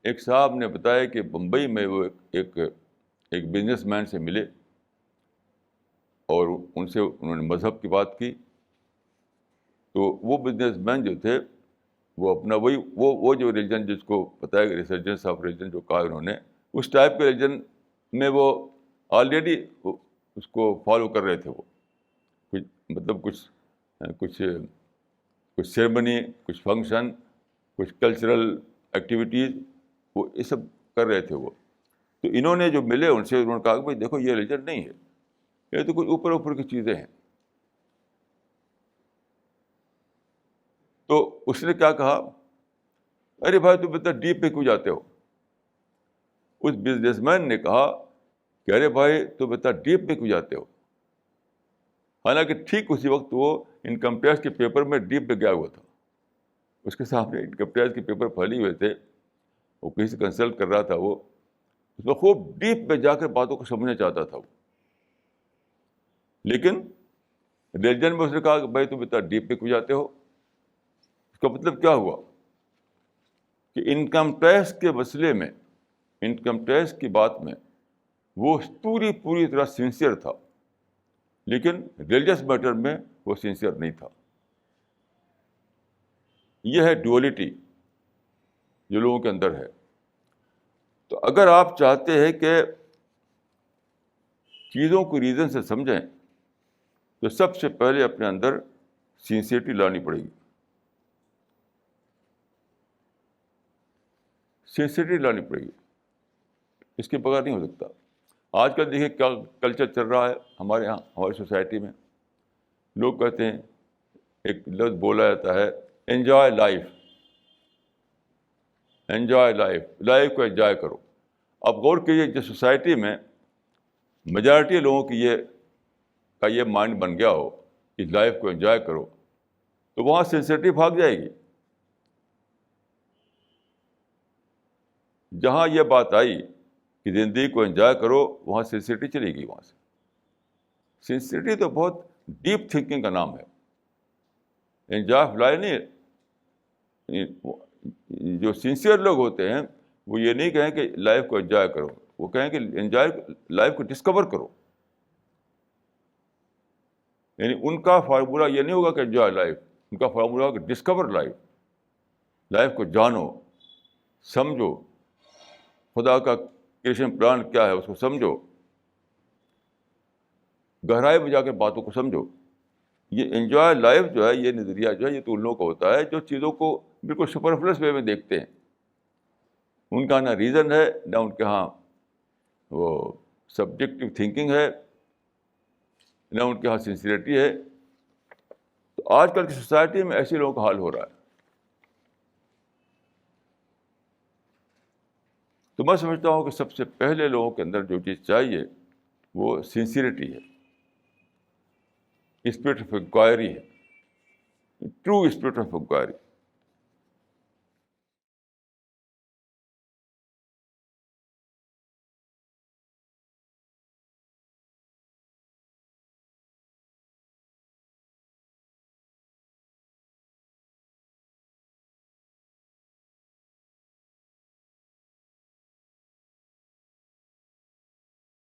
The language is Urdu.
ایک صاحب نے بتایا کہ بمبئی میں وہ ایک بزنس مین سے ملے اور ان سے انہوں نے مذہب کی بات کی. تو وہ بزنس مین جو تھے وہ اپنا وہ جو ریلیجن جس کو بتایا گیا ریسرجنس آف ریلیجن جو کہا انہوں نے, اس ٹائپ کے ریلیجن میں وہ آلریڈی اس کو فالو کر رہے تھے. وہ مطلب کچھ سیرمنی, کچھ فنکشن, کچھ کلچرل ایکٹیویٹیز, وہ یہ سب کر رہے تھے وہ. تو انہوں نے جو ملے ان سے, انہوں نے کہا کہ بھائی دیکھو یہ ریلیجن نہیں ہے, یہ تو کچھ اوپر کی چیزیں ہیں. تو اس نے کیا کہا, ارے بھائی تم اتنا ڈیپ پہ کیوں جاتے ہو؟ اس بزنس مین نے کہا کہ ارے بھائی تم اتنا ڈیپ پہ کیوں جاتے ہو؟ حالانکہ ٹھیک اسی وقت وہ انکم ٹیکس کے پیپر میں ڈیپ پہ گیا ہوا تھا. اس کے سامنے انکم ٹیکس کے پیپر پھیلے ہوئے تھے, وہ کسی سے کنسلٹ کر رہا تھا, وہ اس میں خوب ڈیپ پہ جا کر باتوں کو سمجھنا چاہتا تھا وہ. لیکن ریلیجن میں اس نے کہا کہ بھائی تم اتنا ڈیپ پہ کیوں جاتے ہو؟ اس کا مطلب کیا ہوا کہ انکم ٹیکس کے مسئلے میں, انکم ٹیکس کی بات میں وہ پوری طرح سنسیئر تھا, لیکن ریلیجس میٹر میں وہ سنسیئر نہیں تھا. یہ ہے ڈوئلٹی جو لوگوں کے اندر ہے. تو اگر آپ چاہتے ہیں کہ چیزوں کو ریزن سے سمجھیں تو سب سے پہلے اپنے اندر سنسیئرٹی لانی پڑے گی. سنسیئرٹی لانی پڑے گی, اس کے بغیر نہیں ہو سکتا. آج کل دیکھیے کیا کلچر چل رہا ہے ہمارے یہاں, ہماری سوسائٹی میں. لوگ کہتے ہیں, ایک لفظ بولا جاتا ہے, enjoy life. Enjoy life, life کو انجوائے کرو. اب غور کیجیے, جس سوسائٹی میں میجارٹی لوگوں کی یہ مائنڈ بن گیا ہو کہ لائف کو انجوائے کرو, تو وہاں سنسیئرٹی بھاگ جائے گی. جہاں یہ بات آئی کہ زندگی کو انجوائے کرو, وہاں سنسیئرٹی چلے گی. وہاں سے سنسیئرٹی تو بہت ڈیپ تھنکنگ کا نام ہے. انجوائے آف لائف نہیں. جو سنسیئر لوگ ہوتے ہیں وہ یہ نہیں کہیں کہ لائف کو انجوائے کرو, وہ کہیں کہ انجوائے لائف کو ڈسکور کرو. یعنی ان کا فارمولہ یہ نہیں ہوگا کہ انجوائے لائف, ان کا فارمولہ ہوگا کہ ڈسکور لائف. لائف کو جانو, سمجھو, خدا کا کریشن پلان کیا ہے اس کو سمجھو, گہرائی میں جا کے باتوں کو سمجھو. یہ انجوائے لائف جو ہے, یہ نظریہ جو ہے, یہ تو ان لوگوں کا ہوتا ہے جو چیزوں کو بالکل سپرفلس وے میں دیکھتے ہیں. ان کا نہ ریزن ہے, نہ ان کے ہاں وہ سبجیکٹو تھنکنگ ہے, نہ ان کے ہاں سنسیئرٹی ہے. تو آج کل کی سوسائٹی میں ایسے لوگوں کا حال ہو رہا ہے. تو میں سمجھتا ہوں کہ سب سے پہلے لوگوں کے اندر جو چیز چاہیے وہ سنسیئرٹی ہے, اسپرٹ آف انکوائری ہے, ٹرو اسپرٹ آف انکوائری.